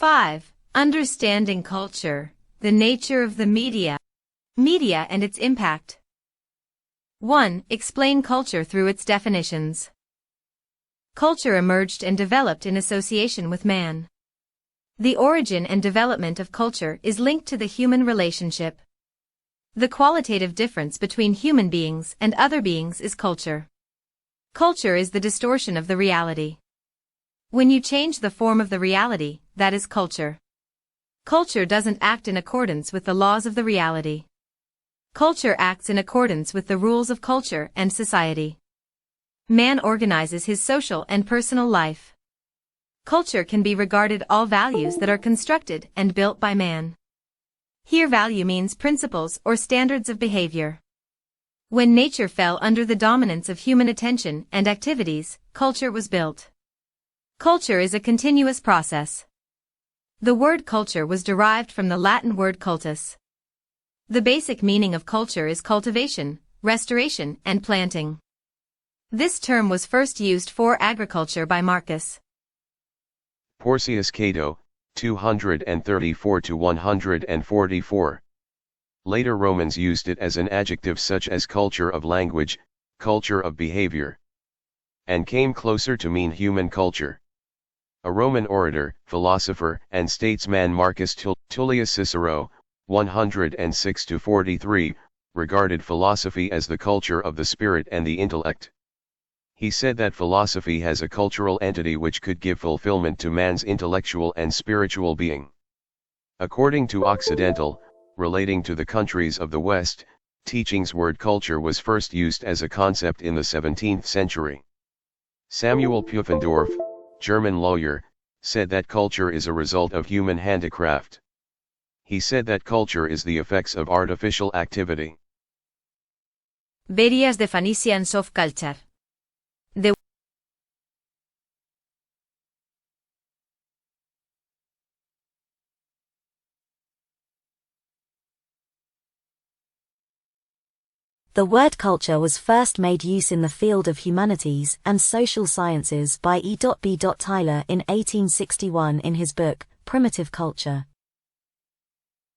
5. Understanding culture, the nature of the media. Media and its impact. 1. Explain culture through its definitions. Culture emerged and developed in association with man. The origin and development of culture is linked to the human relationship. The qualitative difference between human beings and other beings is culture. Culture is the distortion of the reality. When you change the form of the reality, that is culture. Culture doesn't act in accordance with the laws of the reality. Culture acts in accordance with the rules of culture and society. Man organizes his social and personal life. Culture can be regarded all values that are constructed and built by man. Here value means principles or standards of behavior. When nature fell under the dominance of human attention and activities, culture was built. Culture is a continuous process. The word culture was derived from the Latin word cultus. The basic meaning of culture is cultivation, restoration, and planting. This term was first used for agriculture by Marcus Porcius Cato, 234–144. Later Romans used it as an adjective such as culture of language, culture of behavior, and came closer to mean human culture. A Roman orator, philosopher, and statesman Marcus Tullius Cicero, 106–43, regarded philosophy as the culture of the spirit and the intellect. He said that philosophy has a cultural entity which could give fulfillment to man's intellectual and spiritual being. According to Occidental, relating to the countries of the West, teaching's word culture was first used as a concept in the 17th century. Samuel Pufendorf, German lawyer, said that culture is a result of human handicraft. He said that culture is the effects of artificial activity. Various definitions of culture. The word culture was first made use in the field of humanities and social sciences by E.B. Tyler in 1861 in his book, Primitive Culture.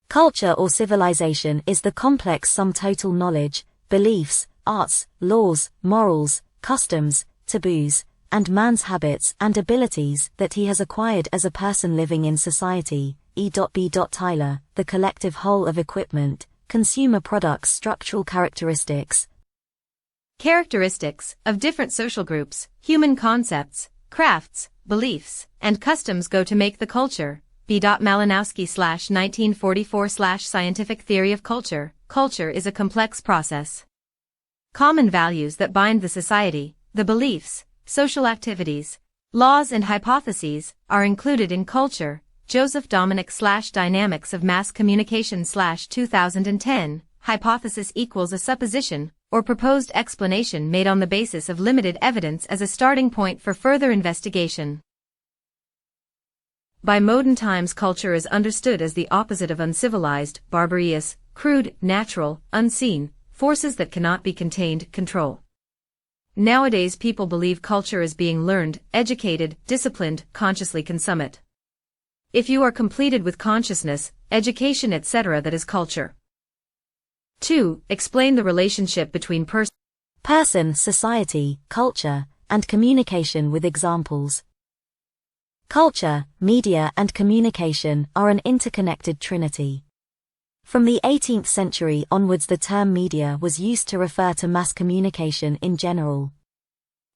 Culture or civilization is the complex sum total knowledge, beliefs, arts, laws, morals, customs, taboos, and man's habits and abilities that he has acquired as a person living in society. E.B. Tyler, the collective whole of equipment, consumer products, structural characteristics. Characteristics of different social groups, human concepts, crafts, beliefs, and customs go to make the culture. B. Malinowski/1944 Scientific Theory of Culture. Culture is a complex process. Common values that bind the society, the beliefs, social activities, laws and hypotheses, are included in culture. Joseph Dominic/Dynamics of Mass Communication/2010, hypothesis equals a supposition, or proposed explanation made on the basis of limited evidence as a starting point for further investigation. By modern times culture is understood as the opposite of uncivilized, barbarous, crude, natural, unseen, forces that cannot be contained, control. Nowadays people believe culture is being learned, educated, disciplined, consciously consume it. If you are completed with consciousness, education etc. that is culture. 2. Explain the relationship between person, society, culture, and communication with examples. Culture, media and communication are an interconnected trinity. From the 18th century onwards the term media was used to refer to mass communication in general.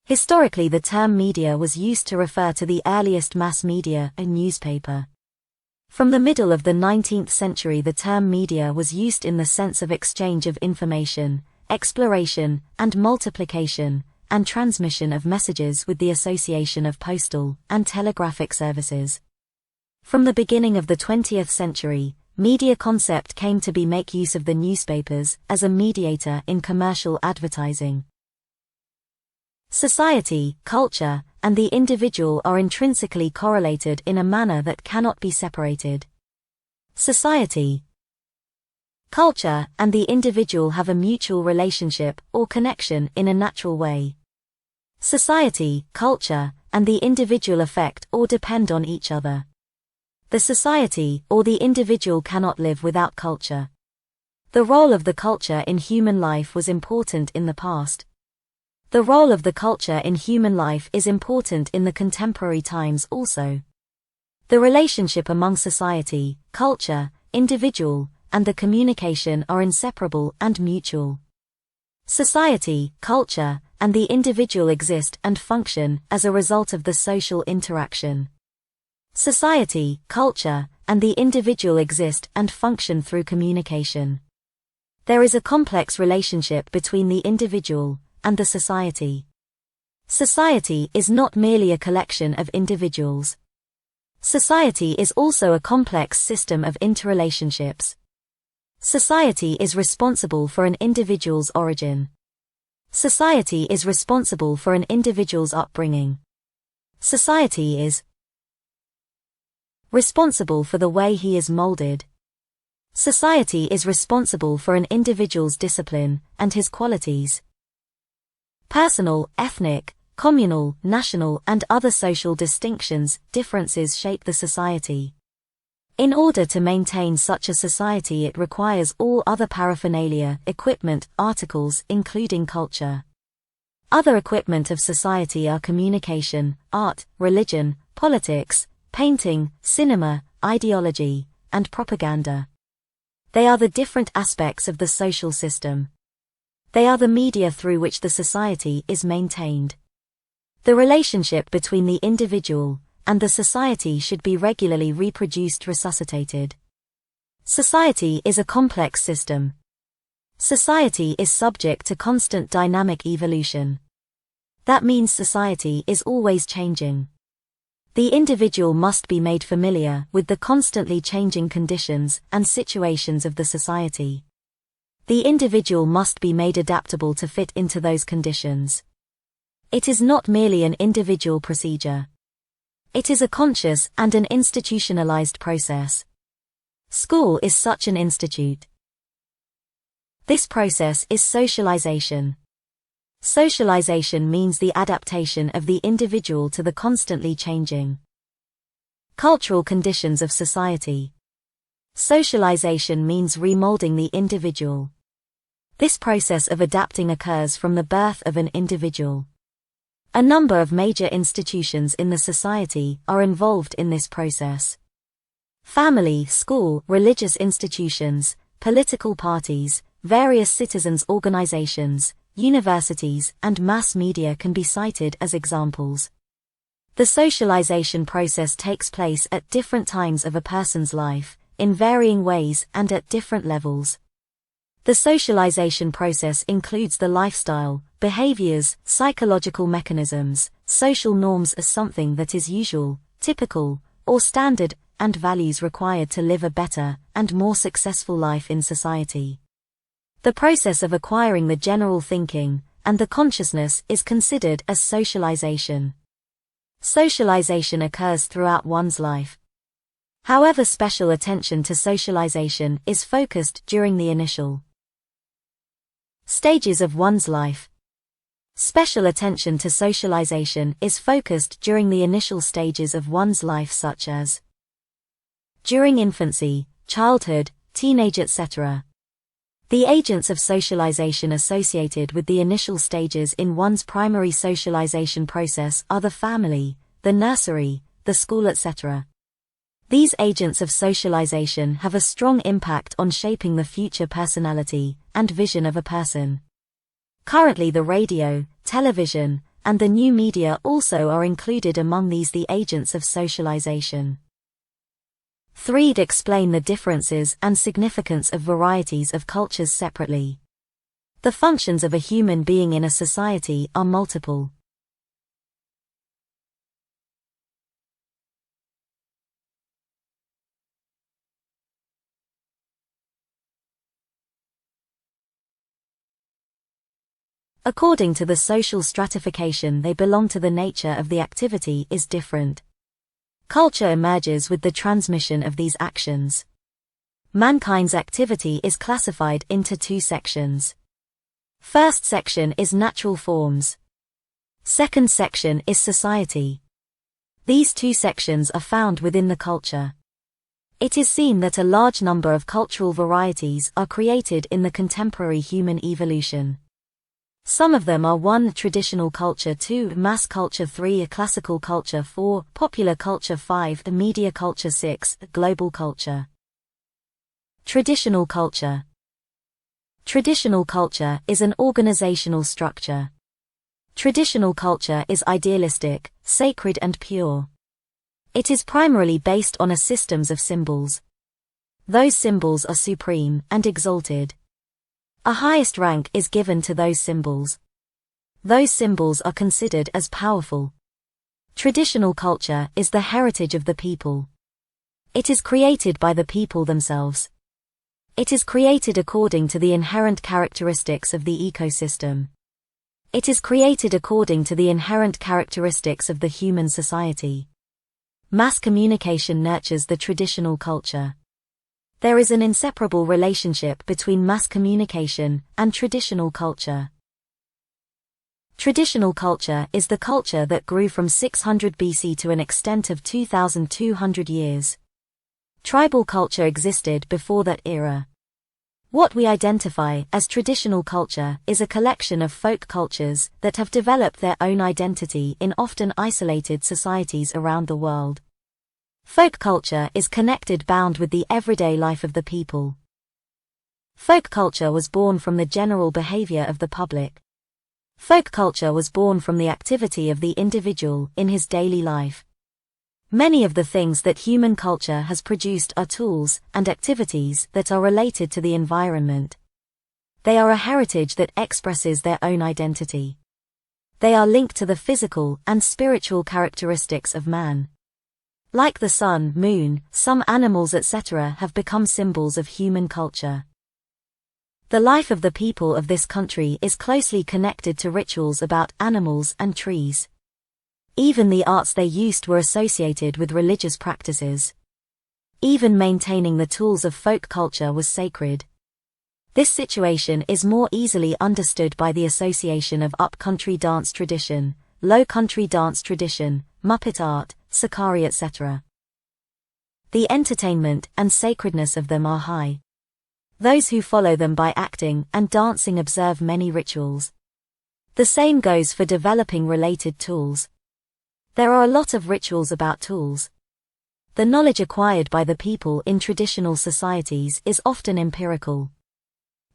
Historically the term media was used to refer to the earliest mass media, a newspaper. From the middle of the 19th century the term media was used in the sense of exchange of information, exploration, and multiplication, and transmission of messages with the association of postal and telegraphic services. From the beginning of the 20th century, media concept came to be make use of the newspapers as a mediator in commercial advertising. Society, culture, and the individual are intrinsically correlated in a manner that cannot be separated. Society, culture, and the individual have a mutual relationship or connection in a natural way. Society, culture, and the individual affect or depend on each other. The society or the individual cannot live without culture. The role of the culture in human life was important in the past. The role of the culture in human life is important in the contemporary times also. The relationship among society, culture, individual, and the communication are inseparable and mutual. Society, culture, and the individual exist and function as a result of the social interaction. Society, culture, and the individual exist and function through communication. There is a complex relationship between the individual and the society. Society is not merely a collection of individuals. Society is also a complex system of interrelationships. Society is responsible for an individual's origin. Society is responsible for an individual's upbringing. Society is responsible for the way he is molded. Society is responsible for an individual's discipline and his qualities. Personal, ethnic, communal, national, and other social differences shape the society. In order to maintain such a society, it requires all other paraphernalia, equipment, articles, including culture. Other equipment of society are communication, art, religion, politics, painting, cinema, ideology, and propaganda. They are the different aspects of the social system. They are the media through which the society is maintained. The relationship between the individual and the society should be regularly resuscitated. Society is a complex system. Society is subject to constant dynamic evolution. That means society is always changing. The individual must be made familiar with the constantly changing conditions and situations of the society. The individual must be made adaptable to fit into those conditions. It is not merely an individual procedure. It is a conscious and an institutionalized process. School is such an institute. This process is socialization. Socialization means the adaptation of the individual to the constantly changing cultural conditions of society. Socialization means remolding the individual. This process of adapting occurs from the birth of an individual. A number of major institutions in the society are involved in this process. Family, school, religious institutions, political parties, various citizens' organizations, universities, and mass media can be cited as examples. The socialization process takes place at different times of a person's life, in varying ways and at different levels. The socialization process includes the lifestyle, behaviors, psychological mechanisms, social norms as something that is usual, typical, or standard, and values required to live a better and more successful life in society. The process of acquiring the general thinking and the consciousness is considered as socialization. Socialization occurs throughout one's life. However, special attention to socialization is focused during the initial stages of one's life. Special attention to socialization is focused during the initial stages of one's life, such as during infancy, childhood, teenage, etc. The agents of socialization associated with the initial stages in one's primary socialization process are the family, the nursery, the school, etc. These agents of socialization have a strong impact on shaping the future personality and vision of a person. Currently, the radio, television, and the new media also are included among the agents of socialization. 3. Explain the differences and significance of varieties of cultures separately. The functions of a human being in a society are multiple. According to the social stratification they belong to, the nature of the activity is different. Culture emerges with the transmission of these actions. Mankind's activity is classified into 2 sections. First section is natural forms. Second section is society. These 2 sections are found within the culture. It is seen that a large number of cultural varieties are created in the contemporary human evolution. Some of them are 1. Traditional culture, 2. Mass culture, 3. Classical culture, 4. Popular culture, 5. Media culture, 6. Global culture. Traditional culture. Traditional culture is an organizational structure. Traditional culture is idealistic, sacred and pure. It is primarily based on a systems of symbols. Those symbols are supreme and exalted. A highest rank is given to those symbols. Those symbols are considered as powerful. Traditional culture is the heritage of the people. It is created by the people themselves. It is created according to the inherent characteristics of the ecosystem. It is created according to the inherent characteristics of the human society. Mass communication nurtures the traditional culture. There is an inseparable relationship between mass communication and traditional culture. Traditional culture is the culture that grew from 600 BC to an extent of 2,200 years. Tribal culture existed before that era. What we identify as traditional culture is a collection of folk cultures that have developed their own identity in often isolated societies around the world. Folk culture is connected bound with the everyday life of the people. Folk culture was born from the general behavior of the public. Folk culture was born from the activity of the individual in his daily life. Many of the things that human culture has produced are tools and activities that are related to the environment. They are a heritage that expresses their own identity. They are linked to the physical and spiritual characteristics of man. Like the sun, moon, some animals etc. have become symbols of human culture. The life of the people of this country is closely connected to rituals about animals and trees. Even the arts they used were associated with religious practices. Even maintaining the tools of folk culture was sacred. This situation is more easily understood by the association of up-country dance tradition, low-country dance tradition, Muppet art, Sakari etc. The entertainment and sacredness of them are high. Those who follow them by acting and dancing observe many rituals. The same goes for developing related tools. There are a lot of rituals about tools. The knowledge acquired by the people in traditional societies is often empirical.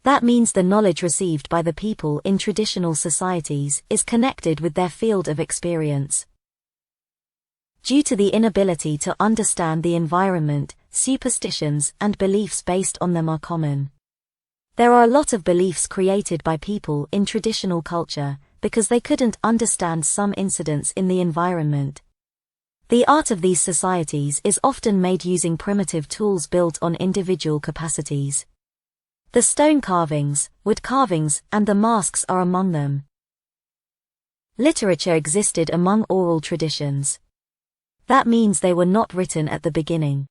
That means the knowledge received by the people in traditional societies is connected with their field of experience. Due to the inability to understand the environment, superstitions and beliefs based on them are common. There are a lot of beliefs created by people in traditional culture, because they couldn't understand some incidents in the environment. The art of these societies is often made using primitive tools built on individual capacities. The stone carvings, wood carvings, and the masks are among them. Literature existed among oral traditions. That means they were not written at the beginning.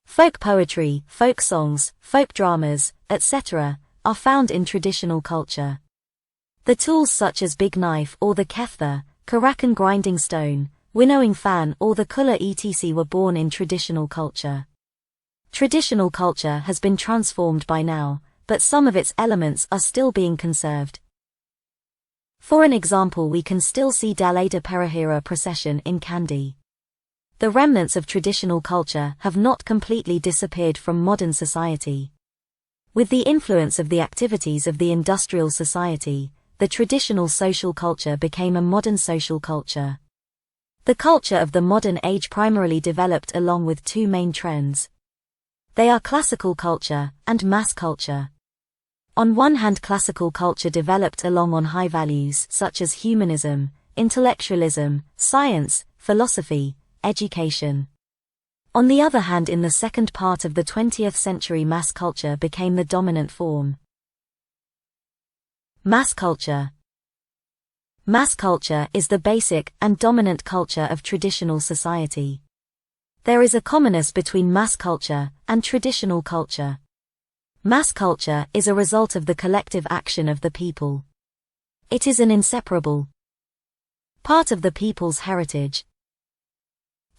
Folk poetry, folk songs, folk dramas, etc., are found in traditional culture. The tools such as big knife or the ketha, karakan grinding stone, winnowing fan or the cooler etc. were born in traditional culture. Traditional culture has been transformed by now, but some of its elements are still being conserved. For an example, we can still see Dalada Perahera procession in Kandy. The remnants of traditional culture have not completely disappeared from modern society. With the influence of the activities of the industrial society, the traditional social culture became a modern social culture. The culture of the modern age primarily developed along with two main trends. They are classical culture and mass culture. On one hand, classical culture developed along on high values such as humanism, intellectualism, science, philosophy, education. On the other hand, in the second part of the 20th century, mass culture became the dominant form. Mass culture. Mass culture is the basic and dominant culture of traditional society. There is a commonness between mass culture and traditional culture. Mass culture is a result of the collective action of the people. It is an inseparable part of the people's heritage.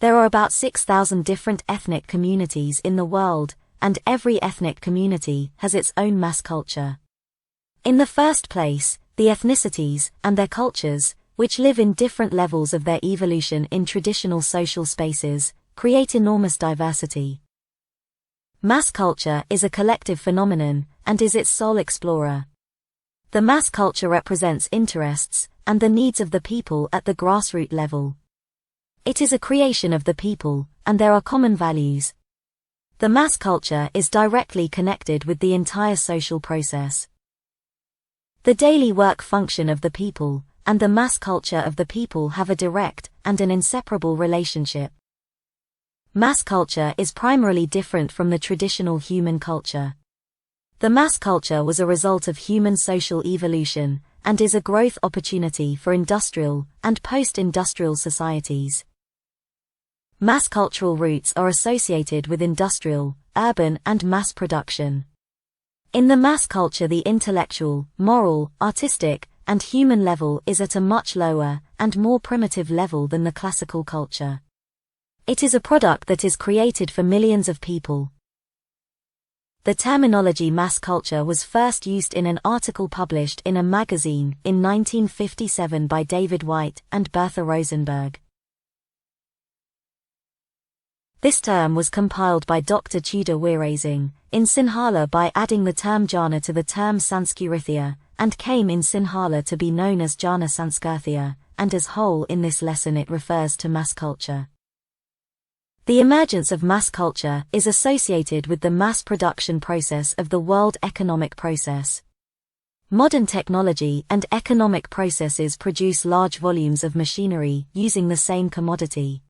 There are about 6,000 different ethnic communities in the world, and every ethnic community has its own mass culture. In the first place, the ethnicities and their cultures, which live in different levels of their evolution in traditional social spaces, create enormous diversity. Mass culture is a collective phenomenon, and is its sole explorer. The mass culture represents interests and the needs of the people at the grassroots level. It is a creation of the people, and there are common values. The mass culture is directly connected with the entire social process. The daily work function of the people and the mass culture of the people have a direct and an inseparable relationship. Mass culture is primarily different from the traditional human culture. The mass culture was a result of human social evolution and is a growth opportunity for industrial and post-industrial societies. Mass cultural roots are associated with industrial, urban, and mass production. In the mass culture, the intellectual, moral, artistic, and human level is at a much lower and more primitive level than the classical culture. It is a product that is created for millions of people. The terminology mass culture was first used in an article published in a magazine in 1957 by David White and Bertha Rosenberg. This term was compiled by Dr. Tudor Weerasing in Sinhala by adding the term jhana to the term Sanskrithya, and came in Sinhala to be known as Jhana Sanskrithya, and as whole in this lesson it refers to mass culture. The emergence of mass culture is associated with the mass production process of the world economic process. Modern technology and economic processes produce large volumes of machinery using the same commodity.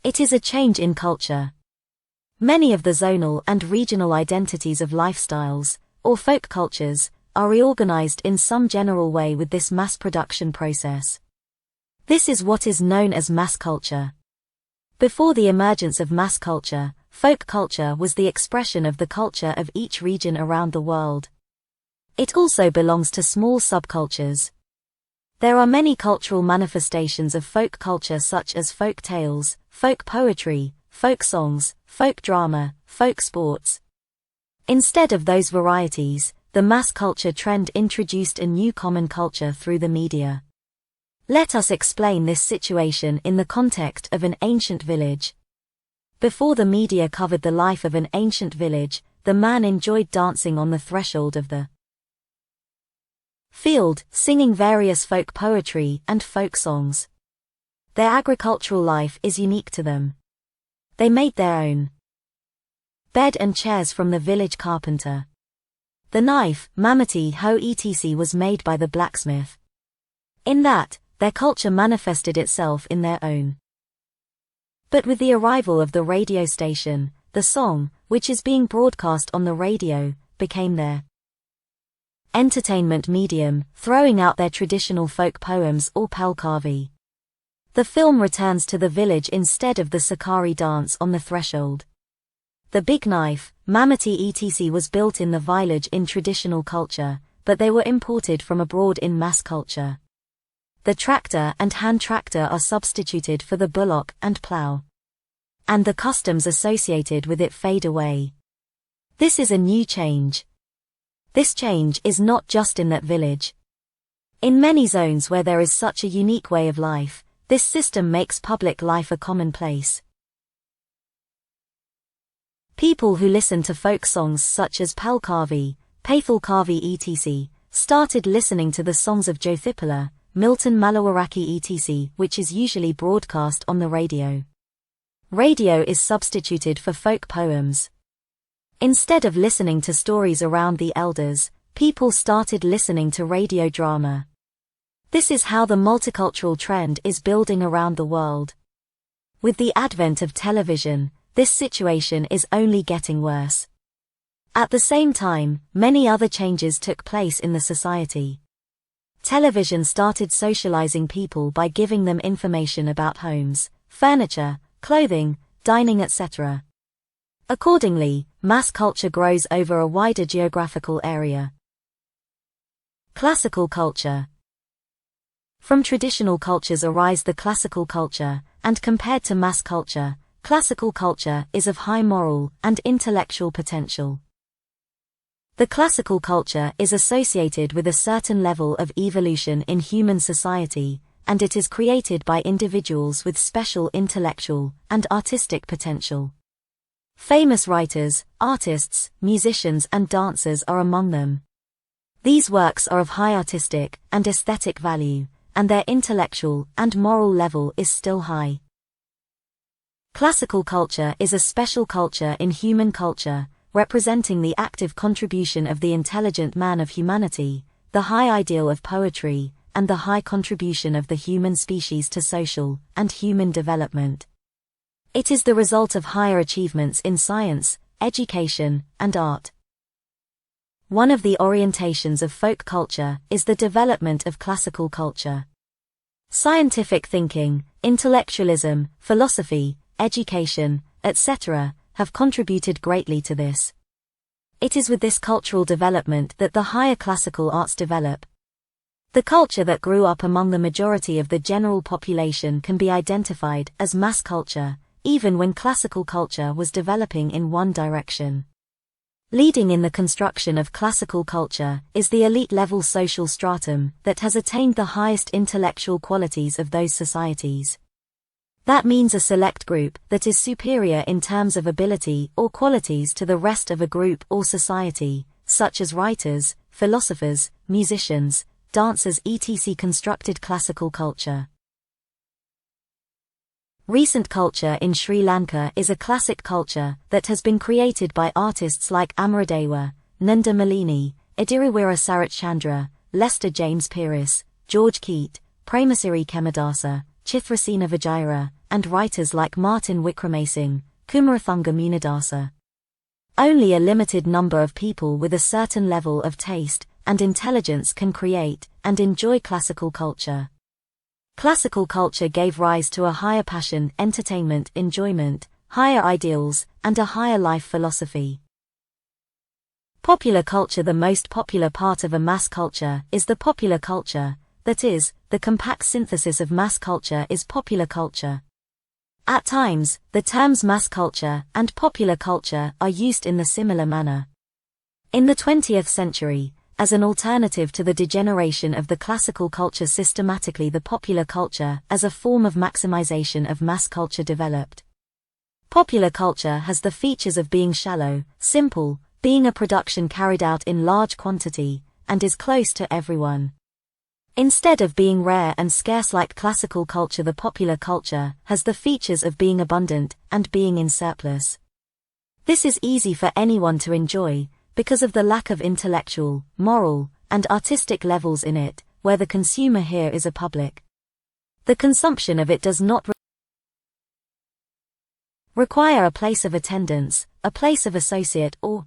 It is a change in culture. Many of the zonal and regional identities of lifestyles, or folk cultures, are reorganized in some general way with this mass production process. This is what is known as mass culture. Before the emergence of mass culture, folk culture was the expression of the culture of each region around the world. It also belongs to small subcultures. There are many cultural manifestations of folk culture such as folk tales, folk poetry, folk songs, folk drama, folk sports. Instead of those varieties, the mass culture trend introduced a new common culture through the media. Let us explain this situation in the context of an ancient village. Before the media covered the life of an ancient village, the man enjoyed dancing on the threshold of the field, singing various folk poetry and folk songs. Their agricultural life is unique to them. They made their own bed and chairs from the village carpenter. The knife, mamati hoe etc. was made by the blacksmith. In that, their culture manifested itself in their own. But with the arrival of the radio station, the song, which is being broadcast on the radio, became their entertainment medium, throwing out their traditional folk poems or palkavi. The film returns to the village instead of the sakari dance on the threshold. The big knife, mamati etc. was built in the village in traditional culture, but they were imported from abroad in mass culture. The tractor and hand tractor are substituted for the bullock and plough. And the customs associated with it fade away. This is a new change. This change is not just in that village. In many zones where there is such a unique way of life, this system makes public life a commonplace. People who listen to folk songs such as Palkavi, Paithalkavi etc., started listening to the songs of Jyothipala, Milton Malawaraki etc., which is usually broadcast on the radio. Radio is substituted for folk poems. Instead of listening to stories around the elders, people started listening to radio drama. This is how the multicultural trend is building around the world. With the advent of television, this situation is only getting worse. At the same time, many other changes took place in the society. Television started socializing people by giving them information about homes, furniture, clothing, dining etc. Accordingly, mass culture grows over a wider geographical area. Classical culture. From traditional cultures arise the classical culture, and compared to mass culture, classical culture is of high moral and intellectual potential. The classical culture is associated with a certain level of evolution in human society, and it is created by individuals with special intellectual and artistic potential. Famous writers, artists, musicians and dancers are among them. These works are of high artistic and aesthetic value, and their intellectual and moral level is still high. Classical culture is a special culture in human culture, representing the active contribution of the intelligent man of humanity, the high ideal of poetry, and the high contribution of the human species to social and human development. It is the result of higher achievements in science, education, and art. One of the orientations of folk culture is the development of classical culture. Scientific thinking, intellectualism, philosophy, education, etc., have contributed greatly to this. It is with this cultural development that the higher classical arts develop. The culture that grew up among the majority of the general population can be identified as mass culture, even when classical culture was developing in one direction. Leading in the construction of classical culture is the elite-level social stratum that has attained the highest intellectual qualities of those societies. That means a select group that is superior in terms of ability or qualities to the rest of a group or society, such as writers, philosophers, musicians, dancers etc. Constructed classical culture. Recent culture in Sri Lanka is a classic culture that has been created by artists like Amaradewa, Nanda Malini, Ediriwira Saratchandra, Lester James Pieris, George Keat, Premasiri Kemadasa, Chithrasena Vijayara, and writers like Martin Wickramasinghe, Kumarathunga Munadasa. Only a limited number of people with a certain level of taste and intelligence can create and enjoy classical culture. Classical culture gave rise to a higher passion, entertainment, enjoyment, higher ideals, and a higher life philosophy. Popular culture. The most popular part of a mass culture is the popular culture, that is, the compact synthesis of mass culture is popular culture. At times, the terms mass culture and popular culture are used in the similar manner. In the 20th century, as an alternative to the degeneration of the classical culture, systematically the popular culture as a form of maximization of mass culture developed. Popular culture has the features of being shallow, simple, being a production carried out in large quantity, and is close to everyone. Instead of being rare and scarce like classical culture, the popular culture has the features of being abundant and being in surplus. This is easy for anyone to enjoy, because of the lack of intellectual, moral, and artistic levels in it, where the consumer here is a public. The consumption of it does not require a place of attendance, a place of associate or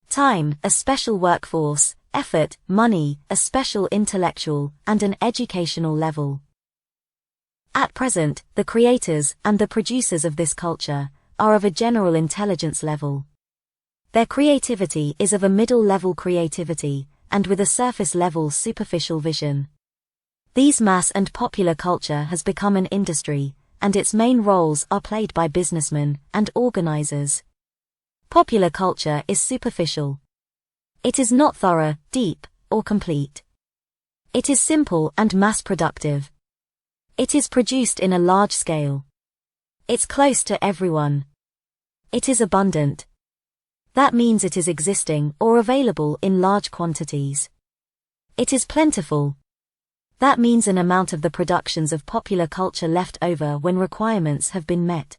time, a special workforce, effort, money, a special intellectual and an educational level. At present, the creators and the producers of this culture are of a general intelligence level. Their creativity is of a middle-level creativity, and with a surface-level superficial vision. These mass and popular culture has become an industry, and its main roles are played by businessmen and organizers. Popular culture is superficial. It is not thorough, deep, or complete. It is simple and mass-productive. It is produced in a large scale. It's close to everyone. It is abundant. That means it is existing or available in large quantities. It is plentiful. That means an amount of the productions of popular culture left over when requirements have been met.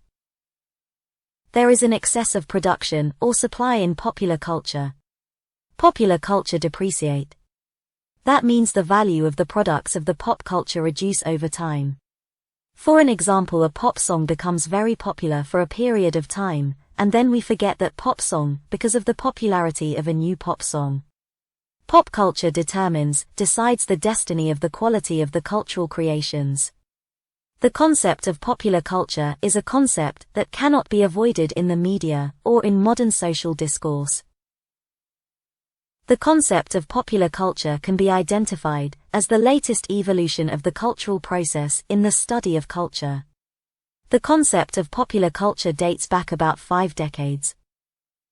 There is an excess of production or supply in popular culture. Popular culture depreciate. That means the value of the products of the pop culture reduce over time. For an example, a pop song becomes very popular for a period of time, and then we forget that pop song because of the popularity of a new pop song. Pop culture decides the destiny of the quality of the cultural creations. The concept of popular culture is a concept that cannot be avoided in the media or in modern social discourse. The concept of popular culture can be identified as the latest evolution of the cultural process in the study of culture. The concept of popular culture dates back about 5 decades.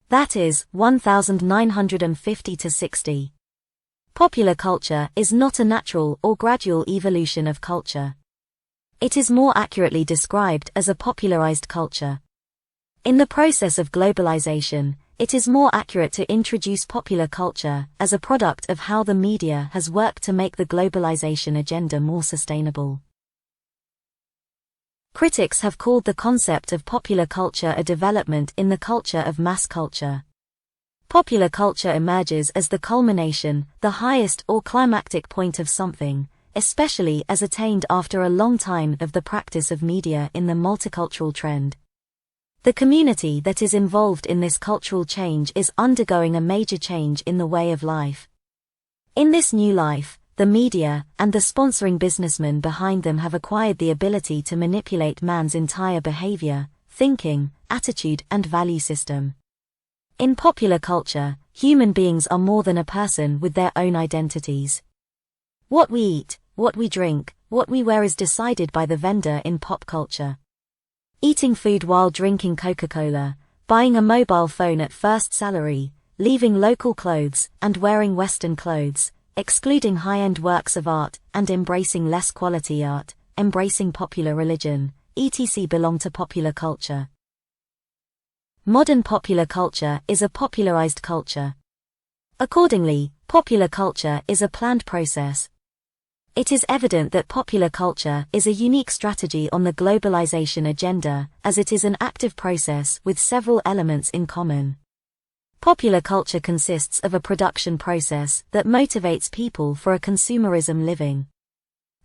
That is, 1950 to 60. Popular culture is not a natural or gradual evolution of culture. It is more accurately described as a popularized culture. In the process of globalization, it is more accurate to introduce popular culture as a product of how the media has worked to make the globalization agenda more sustainable. Critics have called the concept of popular culture a development in the culture of mass culture. Popular culture emerges as the culmination, the highest or climactic point of something, especially as attained after a long time of the practice of media in the multicultural trend. The community that is involved in this cultural change is undergoing a major change in the way of life. In this new life, the media and the sponsoring businessmen behind them have acquired the ability to manipulate man's entire behavior, thinking, attitude, and value system. In popular culture, human beings are more than a person with their own identities. What we eat, what we drink, what we wear is decided by the vendor in pop culture. Eating food while drinking Coca-Cola, buying a mobile phone at first salary, leaving local clothes and wearing Western clothes, excluding high-end works of art and embracing less quality art, embracing popular religion, etc. belong to popular culture. Modern popular culture is a popularized culture. Accordingly, popular culture is a planned process. It is evident that popular culture is a unique strategy on the globalization agenda, as it is an active process with several elements in common. Popular culture consists of a production process that motivates people for a consumerism living.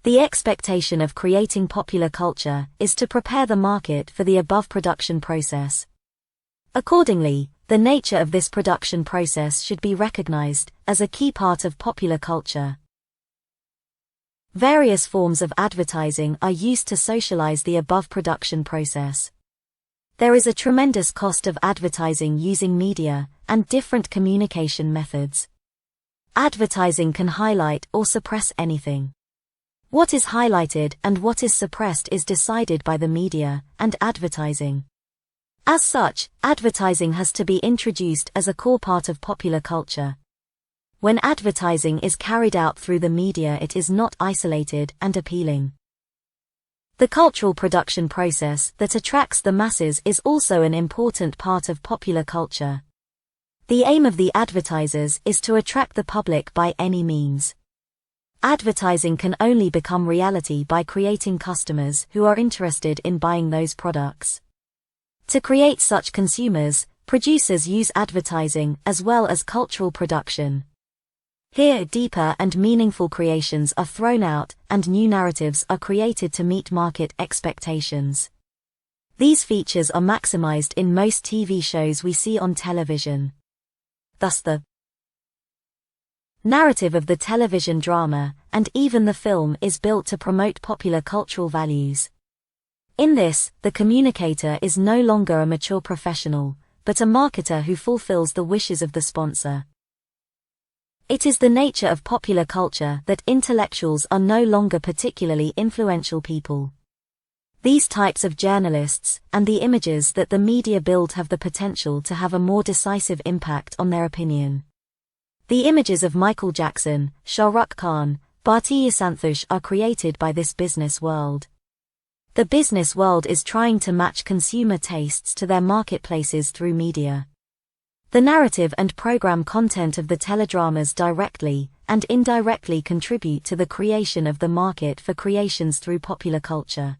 The expectation of creating popular culture is to prepare the market for the above production process. Accordingly, the nature of this production process should be recognized as a key part of popular culture. Various forms of advertising are used to socialize the above production process. There is a tremendous cost of advertising using media and different communication methods. Advertising can highlight or suppress anything. What is highlighted and what is suppressed is decided by the media and advertising. As such, advertising has to be introduced as a core part of popular culture. When advertising is carried out through the media, it is not isolated and appealing. The cultural production process that attracts the masses is also an important part of popular culture. The aim of the advertisers is to attract the public by any means. Advertising can only become reality by creating customers who are interested in buying those products. To create such consumers, producers use advertising as well as cultural production. Here, deeper and meaningful creations are thrown out and new narratives are created to meet market expectations. These features are maximized in most TV shows we see on television. Thus the narrative of the television drama and even the film is built to promote popular cultural values. In this, the communicator is no longer a mature professional, but a marketer who fulfills the wishes of the sponsor. It is the nature of popular culture that intellectuals are no longer particularly influential people. These types of journalists and the images that the media build have the potential to have a more decisive impact on their opinion. The images of Michael Jackson, Shah Rukh Khan, Bharti Santosh are created by this business world. The business world is trying to match consumer tastes to their marketplaces through media. The narrative and program content of the teledramas directly and indirectly contribute to the creation of the market for creations through popular culture.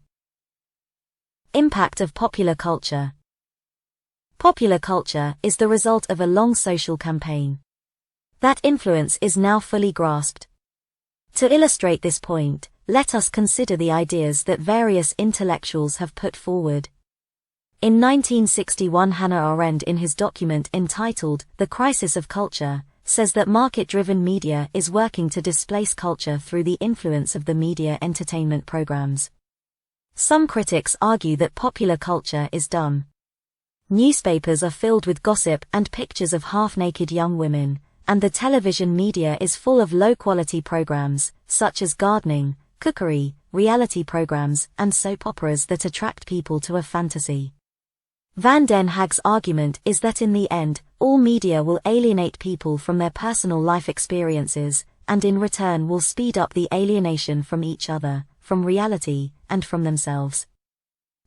Impact of popular culture. Popular culture is the result of a long social campaign. That influence is now fully grasped. To illustrate this point, let us consider the ideas that various intellectuals have put forward. In 1961, Hannah Arendt, in his document entitled The Crisis of Culture, says that market-driven media is working to displace culture through the influence of the media entertainment programs. Some critics argue that popular culture is dumb. Newspapers are filled with gossip and pictures of half-naked young women, and the television media is full of low-quality programs, such as gardening, cookery, reality programs, and soap operas that attract people to a fantasy. Van den Hag's argument is that in the end, all media will alienate people from their personal life experiences, and in return will speed up the alienation from each other, from reality, and from themselves.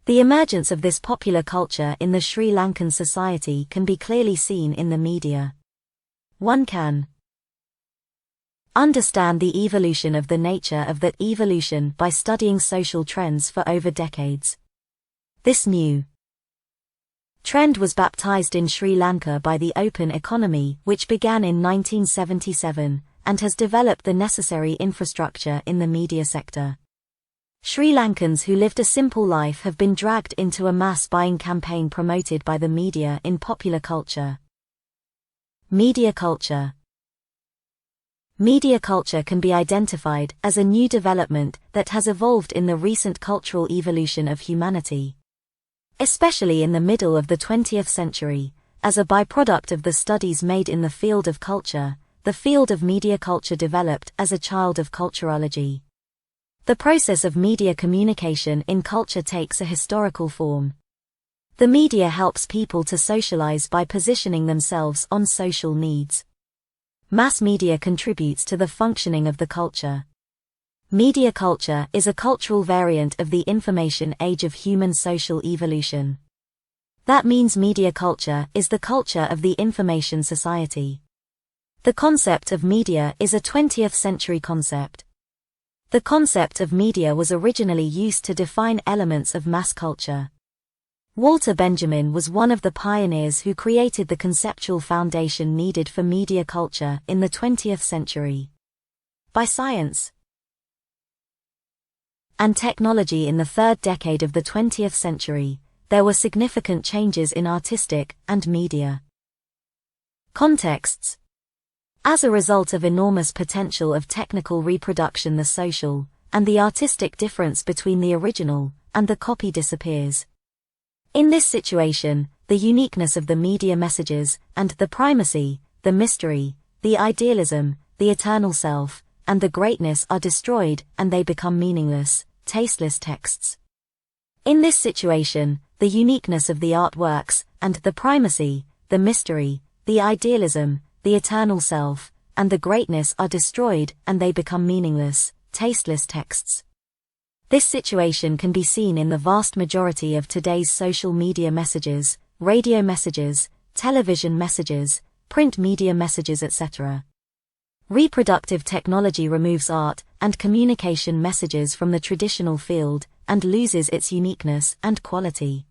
The emergence of this popular culture in the Sri Lankan society can be clearly seen in the media. One can understand the evolution of the nature of that evolution by studying social trends for over decades. This new trend was baptized in Sri Lanka by the open economy, which began in 1977, and has developed the necessary infrastructure in the media sector. Sri Lankans who lived a simple life have been dragged into a mass buying campaign promoted by the media in popular culture. Media culture. Media culture can be identified as a new development that has evolved in the recent cultural evolution of humanity, especially in the middle of the 20th century, as a byproduct of the studies made in the field of culture. The field of media culture developed as a child of culturology. The process of media communication in culture takes a historical form. The media helps people to socialize by positioning themselves on social needs. Mass media contributes to the functioning of the culture. Media culture is a cultural variant of the information age of human social evolution. That means media culture is the culture of the information society. The concept of media is a 20th century concept. The concept of media was originally used to define elements of mass culture. Walter Benjamin was one of the pioneers who created the conceptual foundation needed for media culture in the 20th century. By science and technology in the third decade of the 20th century, there were significant changes in artistic and media contexts. As a result of enormous potential of technical reproduction, the social and the artistic difference between the original and the copy disappears. In this situation, the uniqueness of the media messages, and the primacy, the mystery, the idealism, the eternal self, and the greatness are destroyed, and they become meaningless, tasteless texts. In this situation, the uniqueness of the artworks, and the primacy, the mystery, the idealism, the eternal self, and the greatness are destroyed, and they become meaningless, tasteless texts. This situation can be seen in the vast majority of today's social media messages, radio messages, television messages, print media messages, etc. Reproductive technology removes art and communication messages from the traditional field and loses its uniqueness and quality.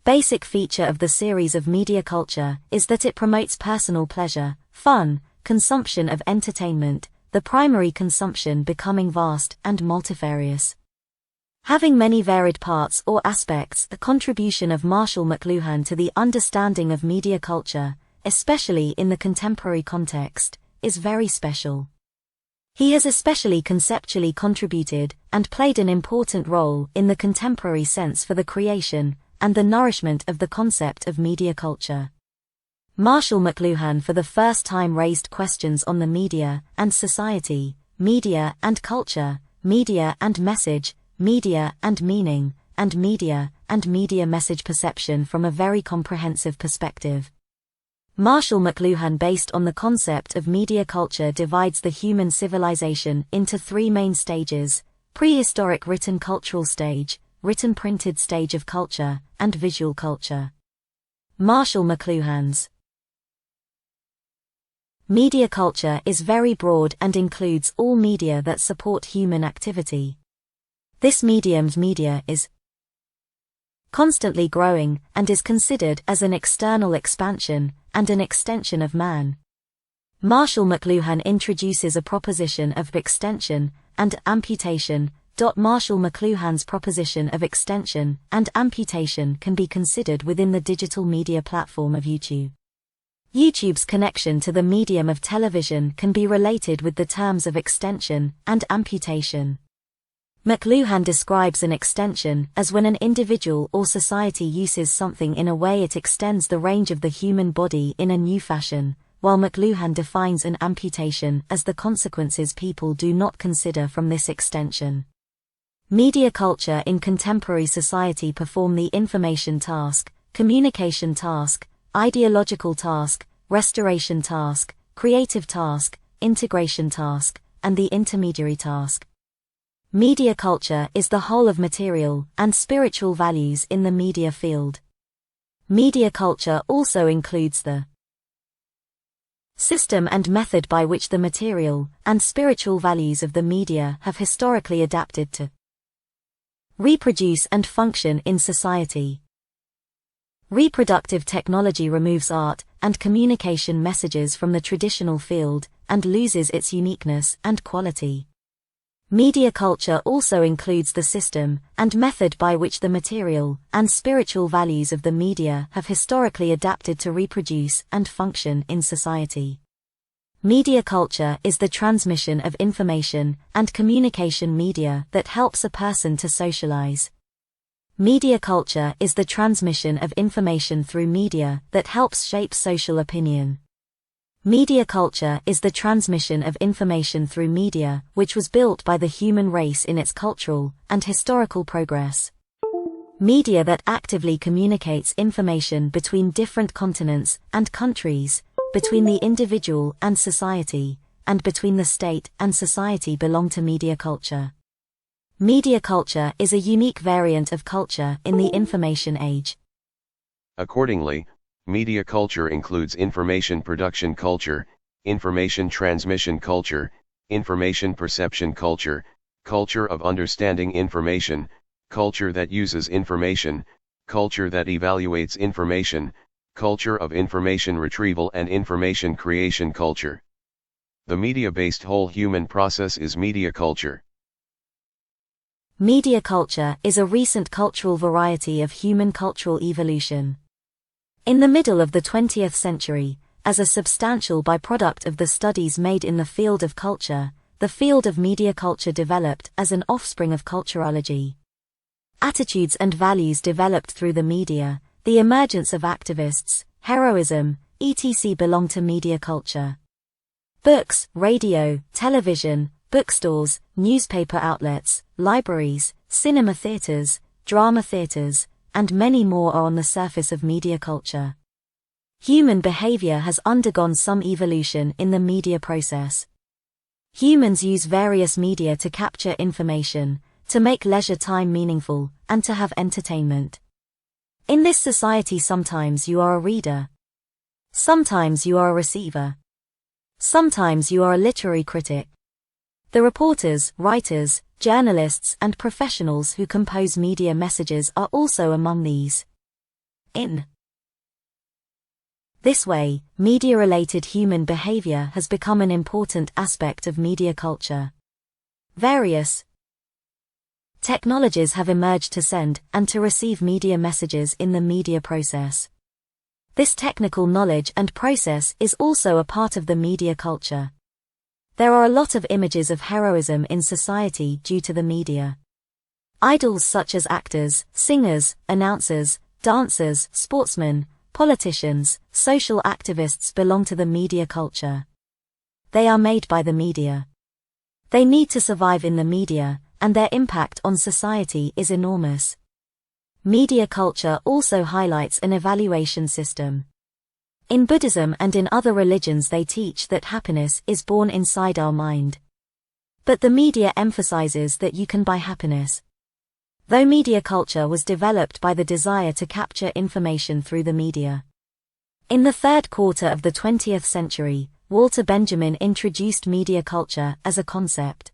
Basic feature of the series of media culture is that it promotes personal pleasure, fun, consumption of entertainment, the primary consumption becoming vast and multifarious. Having many varied parts or aspects, the contribution of Marshall Mcluhan to the understanding of media culture, especially in the contemporary context, is very special. He has especially conceptually contributed and played an important role in the contemporary sense for the creation and the nourishment of the concept of media culture. Marshall Mcluhan for the first time raised questions on the media and society, media and culture, media and message, media and meaning, and media message perception from a very comprehensive perspective. Marshall Mcluhan, based on the concept of media culture, divides the human civilization into three main stages: prehistoric written cultural stage, written printed stage of culture, and visual culture. Marshall Mcluhan's media culture is very broad and includes all media that support human activity. This medium's media is constantly growing and is considered as an external expansion and an extension of man. Marshall Mcluhan introduces a proposition of extension and amputation. Marshall Mcluhan's proposition of extension and amputation can be considered within the digital media platform of YouTube. YouTube's connection to the medium of television can be related with the terms of extension and amputation. Mcluhan describes an extension as when an individual or society uses something in a way it extends the range of the human body in a new fashion, while Mcluhan defines an amputation as the consequences people do not consider from this extension. Media culture in contemporary society perform the information task, communication task, ideological task, restoration task, creative task, integration task, and the intermediary task. Media culture is the whole of material and spiritual values in the media field. Media culture also includes the system and method by which the material and spiritual values of the media have historically adapted to reproduce and function in society. Reproductive technology removes art and communication messages from the traditional field and loses its uniqueness and quality. Media culture also includes the system and method by which the material and spiritual values of the media have historically adapted to reproduce and function in society. Media culture is the transmission of information and communication media that helps a person to socialize. Media culture is the transmission of information through media that helps shape social opinion. Media culture is the transmission of information through media which was built by the human race in its cultural and historical progress. Media that actively communicates information between different continents and countries, between the individual and society, and between the state and society belong to media culture. Media culture is a unique variant of culture in the information age. Accordingly, media culture includes information production culture, information transmission culture, information perception culture, culture of understanding information, culture that uses information, culture that evaluates information, culture of information retrieval and information creation culture. The media-based whole human process is media culture. Media culture is a recent cultural variety of human cultural evolution. In the middle of the 20th century, as a substantial byproduct of the studies made in the field of culture, the field of media culture developed as an offspring of culturology. Attitudes and values developed through the media, the emergence of activists, heroism, etc. belong to media culture. Books, radio, television, bookstores, newspaper outlets, libraries, cinema theaters, drama theaters, and many more are on the surface of media culture. Human behavior has undergone some evolution in the media process. Humans use various media to capture information, to make leisure time meaningful, and to have entertainment. In this society, sometimes you are a reader. Sometimes you are a receiver. Sometimes you are a literary critic. The reporters, writers, journalists, and professionals who compose media messages are also among these. In this way, media-related human behavior has become an important aspect of media culture. Various technologies have emerged to send and to receive media messages in the media process. This technical knowledge and process is also a part of the media culture. There are a lot of images of heroism in society due to the media. Idols such as actors, singers, announcers, dancers, sportsmen, politicians, social activists belong to the media culture. They are made by the media. They need to survive in the media, and their impact on society is enormous. Media culture also highlights an evaluation system. In Buddhism and in other religions they teach that happiness is born inside our mind. But the media emphasizes that you can buy happiness. Though media culture was developed by the desire to capture information through the media. In the third quarter of the 20th century, Walter Benjamin introduced media culture as a concept.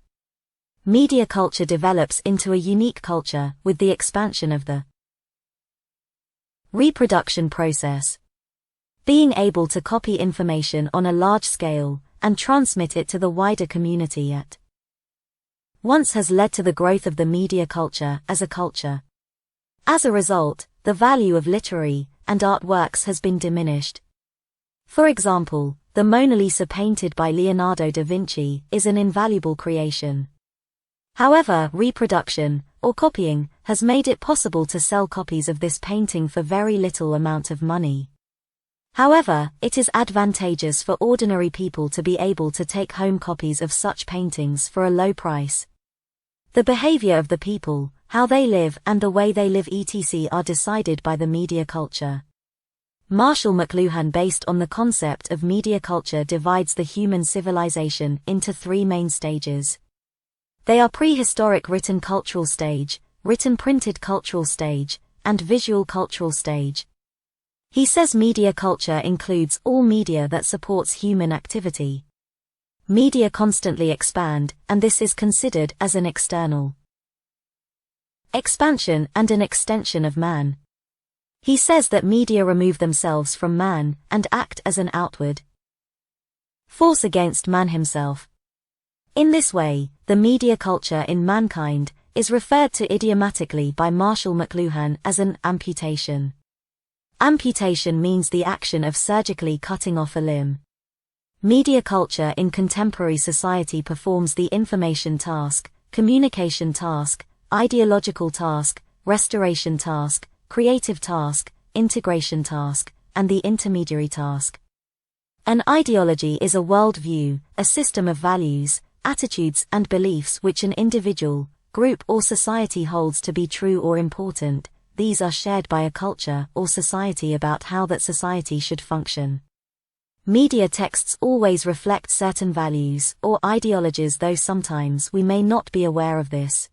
Media culture develops into a unique culture with the expansion of the reproduction process. Being able to copy information on a large scale and transmit it to the wider community at once has led to the growth of the media culture as a culture. As a result, the value of literary and art works has been diminished. For example, the Mona Lisa painted by Leonardo da Vinci is an invaluable creation. However, reproduction, or copying, has made it possible to sell copies of this painting for very little amount of money. However, it is advantageous for ordinary people to be able to take home copies of such paintings for a low price. The behavior of the people, how they live and the way they live etc. are decided by the media culture. Marshall Mcluhan, based on the concept of media culture, divides the human civilization into three main stages. They are prehistoric written cultural stage, written printed cultural stage, and visual cultural stage. He says media culture includes all media that supports human activity. Media constantly expand, and this is considered as an external expansion and an extension of man. He says that media remove themselves from man and act as an outward force against man himself. In this way, the media culture in mankind is referred to idiomatically by Marshall Mcluhan as an amputation. Amputation means the action of surgically cutting off a limb. Media culture in contemporary society performs the information task, communication task, ideological task, restoration task, creative task, integration task, and the intermediary task. An ideology is a worldview, a system of values, attitudes and beliefs which an individual, group or society holds to be true or important. These are shared by a culture or society about how that society should function. Media texts always reflect certain values or ideologies, though sometimes we may not be aware of this.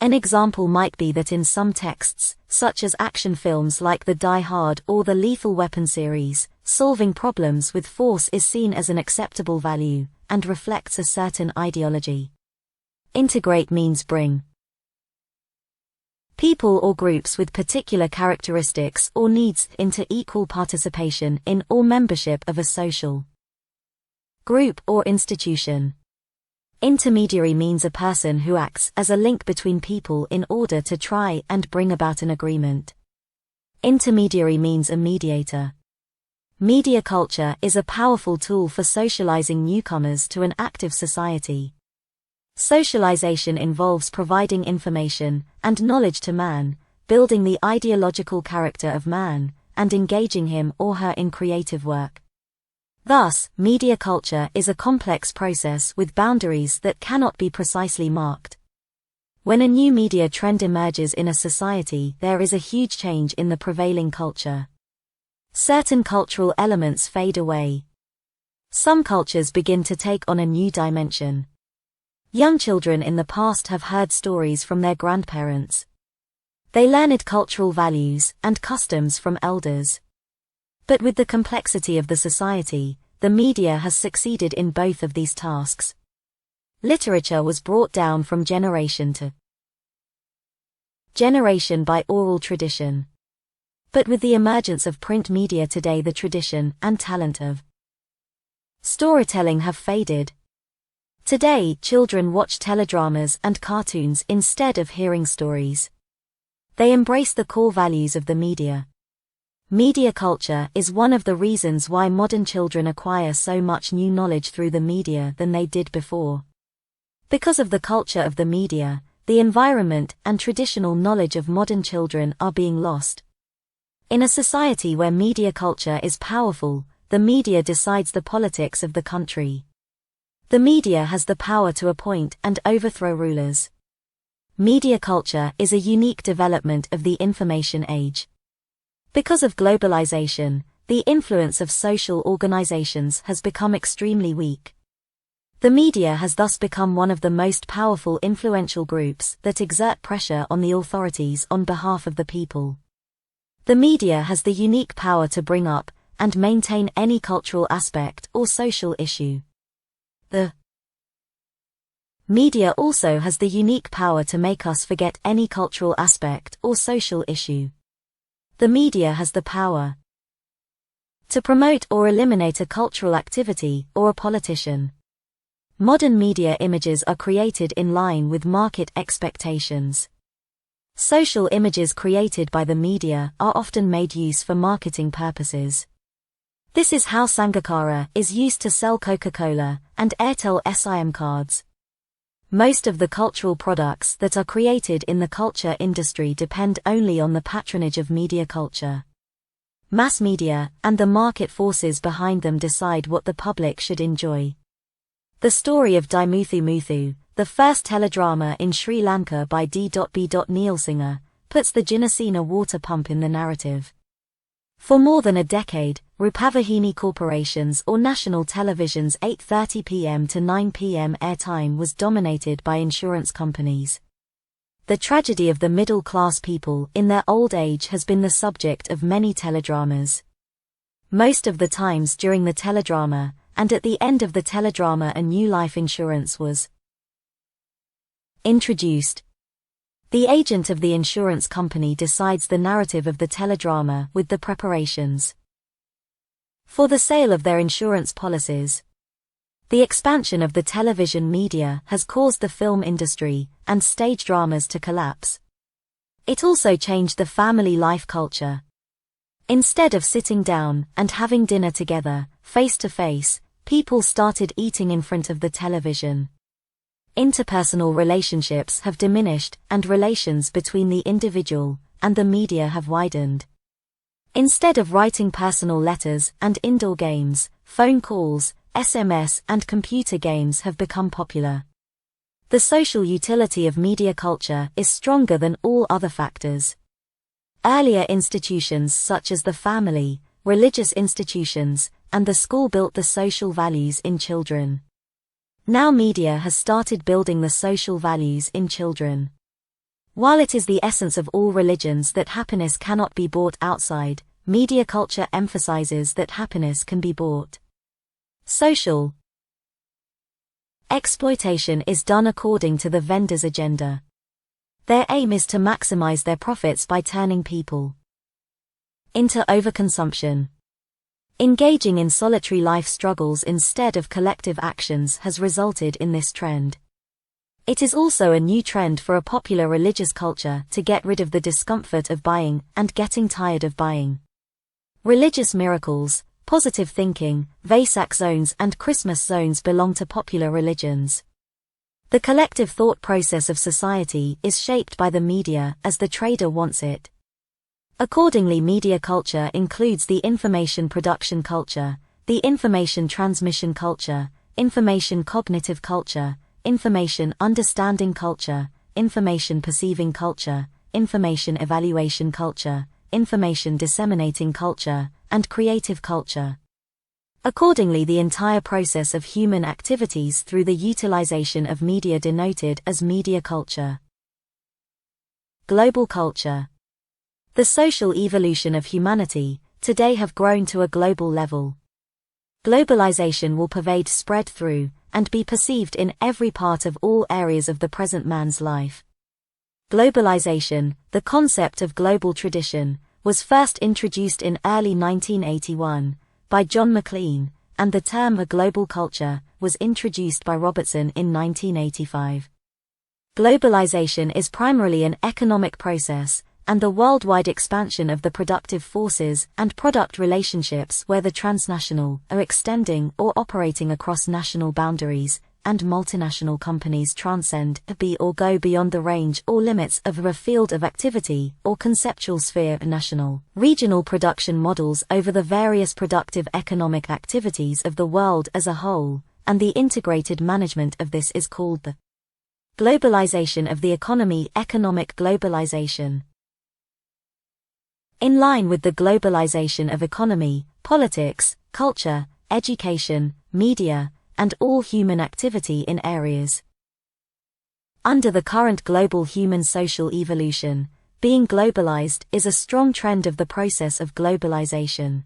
An example might be that in some texts, such as action films like the Die Hard or the Lethal Weapon series, solving problems with force is seen as an acceptable value and reflects a certain ideology. Integrate means bring people or groups with particular characteristics or needs into equal participation in or membership of a social group or institution. Intermediary means a person who acts as a link between people in order to try and bring about an agreement. Intermediary means a mediator. Media culture is a powerful tool for socializing newcomers to an active society. Socialization involves providing information and knowledge to man, building the ideological character of man, and engaging him or her in creative work. Thus, media culture is a complex process with boundaries that cannot be precisely marked. When a new media trend emerges in a society, there is a huge change in the prevailing culture. Certain cultural elements fade away. Some cultures begin to take on a new dimension. Young children in the past have heard stories from their grandparents. They learned cultural values and customs from elders. But with the complexity of the society, the media has succeeded in both of these tasks. Literature was brought down from generation to generation by oral tradition. But with the emergence of print media today, the tradition and talent of storytelling have faded. Today, children watch teledramas and cartoons instead of hearing stories. They embrace the core values of the media. Media culture is one of the reasons why modern children acquire so much new knowledge through the media than they did before. Because of the culture of the media, the environment and traditional knowledge of modern children are being lost. In a society where media culture is powerful, the media decides the politics of the country. The media has the power to appoint and overthrow rulers. Media culture is a unique development of the information age. Because of globalization, the influence of social organizations has become extremely weak. The media has thus become one of the most powerful influential groups that exert pressure on the authorities on behalf of the people. The media has the unique power to bring up and maintain any cultural aspect or social issue. The media also has the unique power to make us forget any cultural aspect or social issue. The media has the power to promote or eliminate a cultural activity or a politician. Modern media images are created in line with market expectations. Social images created by the media are often made use for marketing purposes. This is how Sangakkara is used to sell Coca-Cola and Airtel SIM cards. Most of the cultural products that are created in the culture industry depend only on the patronage of media culture. mass media, and the market forces behind them decide what the public should enjoy. The story of Di Muthu Muthu, the first teledrama in Sri Lanka by D.B. Nielsinger, puts the Jinasena water pump in the narrative. For more than a decade, Rupavahini Corporation's or national television's 8:30 p.m. to 9 p.m. airtime was dominated by insurance companies. The tragedy of the middle-class people in their old age has been the subject of many teledramas. Most of the times during the teledrama, and at the end of the teledrama, a new life insurance was introduced. The agent of the insurance company decides the narrative of the teledrama with the preparations for the sale of their insurance policies. The expansion of the television media has caused the film industry and stage dramas to collapse. It also changed the family life culture. Instead of sitting down and having dinner together, face to face, people started eating in front of the television. Interpersonal relationships have diminished and relations between the individual and the media have widened. Instead of writing personal letters and indoor games, phone calls, SMS and computer games have become popular. The social utility of media culture is stronger than all other factors. Earlier institutions such as the family, religious institutions, and the school built the social values in children. Now media has started building the social values in children. While it is the essence of all religions that happiness cannot be bought outside, media culture emphasizes that happiness can be bought. Social exploitation is done according to the vendor's agenda. Their aim is to maximize their profits by turning people into overconsumption. Engaging in solitary life struggles instead of collective actions has resulted in this trend. It is also a new trend for a popular religious culture to get rid of the discomfort of buying and getting tired of buying. Religious miracles, positive thinking, Vesak zones and Christmas zones belong to popular religions. The collective thought process of society is shaped by the media as the trader wants it. Accordingly, media culture includes the information production culture, the information transmission culture, information cognitive culture, information understanding culture, information perceiving culture, information evaluation culture, information disseminating culture, and creative culture. Accordingly, the entire process of human activities through the utilization of media denoted as media culture. Global culture. The social evolution of humanity today have grown to a global level. Globalization will pervade, spread through, and be perceived in every part of all areas of the present man's life. Globalization, the concept of global tradition, was first introduced in early 1981 by John Mcluhan, and the term a global culture was introduced by Robertson in 1985. Globalization is primarily an economic process and the worldwide expansion of the productive forces and product relationships where the transnational are extending or operating across national boundaries, and multinational companies transcend, be or go beyond the range or limits of a field of activity or conceptual sphere. National, regional production models over the various productive economic activities of the world as a whole, and the integrated management of this is called the globalization of the economy, economic globalization. In line with the globalization of economy, politics, culture, education, media, and all human activity in areas under the current global human social evolution, being globalized is a strong trend of the process of globalization.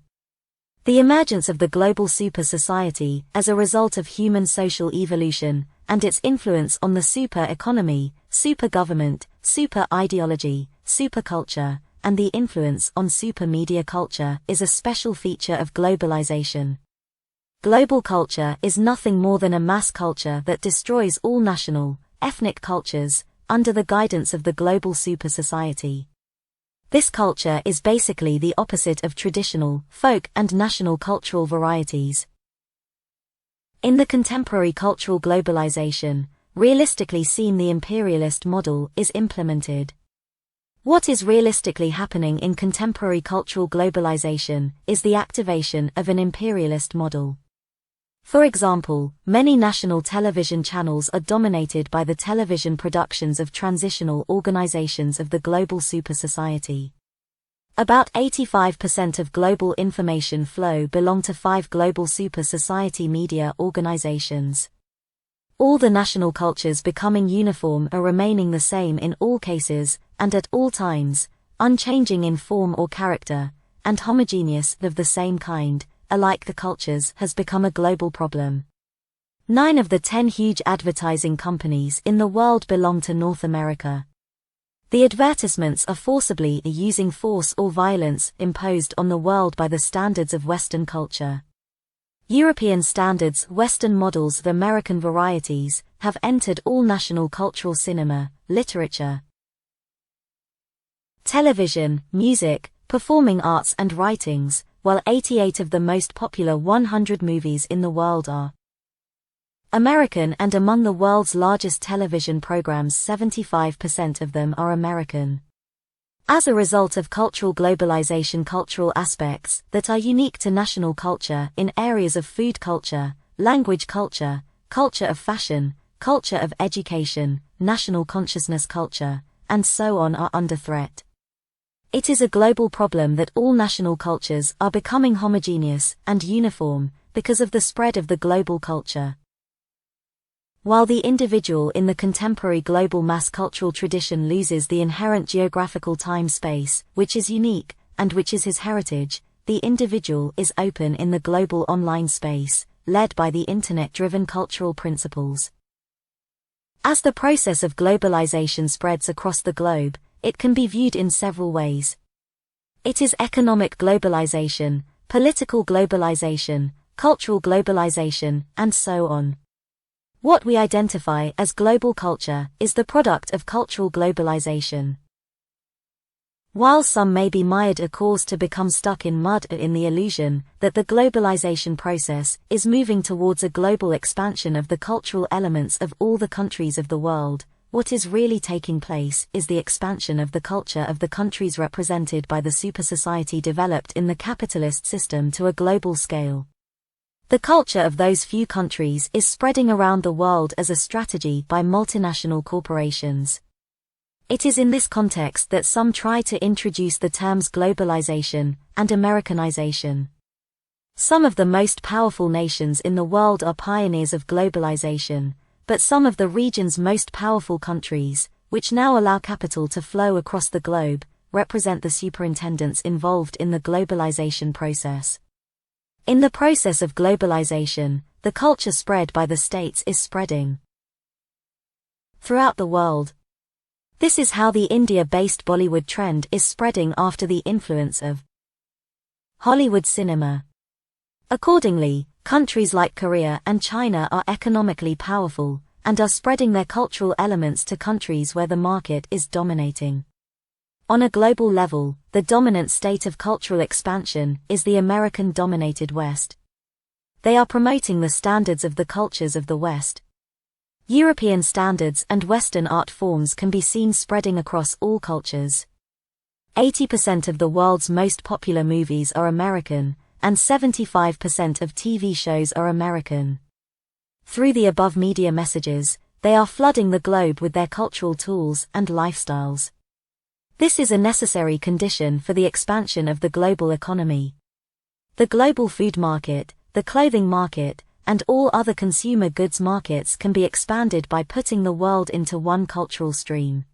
The emergence of the global super society as a result of human social evolution and its influence on the super economy, super government, super ideology, super culture, and the influence on super media culture is a special feature of globalization. Global culture is nothing more than a mass culture that destroys all national, ethnic cultures, under the guidance of the global super society. This culture is basically the opposite of traditional, folk and national cultural varieties. In the contemporary cultural globalization, realistically seen, the imperialist model is implemented. What is realistically happening in contemporary cultural globalization is the activation of an imperialist model. For example, many national television channels are dominated by the television productions of transitional organizations of the global super society. About 85% of global information flow belong to 5 global super society media organizations. All the national cultures becoming uniform are remaining the same in all cases, and at all times, unchanging in form or character, and homogeneous of the same kind, alike the cultures has become a global problem. 9 of the 10 huge advertising companies in the world belong to North America. The advertisements are forcibly using force or violence imposed on the world by the standards of Western culture. European standards, Western models of American varieties, have entered all national cultural cinema, literature, television, music, performing arts and writings, while 88 of the most popular 100 movies in the world are American, and among the world's largest television programs 75% of them are American. As a result of cultural globalization, cultural aspects that are unique to national culture in areas of food culture, language culture, culture of fashion, culture of education, national consciousness culture, and so on are under threat. It is a global problem that all national cultures are becoming homogeneous and uniform because of the spread of the global culture. While the individual in the contemporary global mass cultural tradition loses the inherent geographical time-space, which is unique, and which is his heritage, the individual is open in the global online space, led by the internet-driven cultural principles. As the process of globalization spreads across the globe, it can be viewed in several ways. It is economic globalization, political globalization, cultural globalization, and so on. What we identify as global culture is the product of cultural globalization. While some may be mired a cause to become stuck in mud in the illusion that the globalization process is moving towards a global expansion of the cultural elements of all the countries of the world, what is really taking place is the expansion of the culture of the countries represented by the super society developed in the capitalist system to a global scale. The culture of those few countries is spreading around the world as a strategy by multinational corporations. It is in this context that some try to introduce the terms globalization and Americanization. Some of the most powerful nations in the world are pioneers of globalization, but some of the region's most powerful countries, which now allow capital to flow across the globe, represent the superintendents involved in the globalization process. In the process of globalization, the culture spread by the states is spreading throughout the world. This is how the India-based Bollywood trend is spreading after the influence of Hollywood cinema. Accordingly, countries like Korea and China are economically powerful, and are spreading their cultural elements to countries where the market is dominating. On a global level, the dominant state of cultural expansion is the American-dominated West. They are promoting the standards of the cultures of the West. European standards and Western art forms can be seen spreading across all cultures. 80% of the world's most popular movies are American, and 75% of TV shows are American. Through the above media messages, they are flooding the globe with their cultural tools and lifestyles. This is a necessary condition for the expansion of the global economy. The global food market, the clothing market, and all other consumer goods markets can be expanded by putting the world into one cultural stream.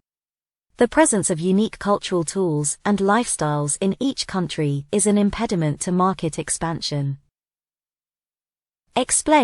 The presence of unique cultural tools and lifestyles in each country is an impediment to market expansion. Explain.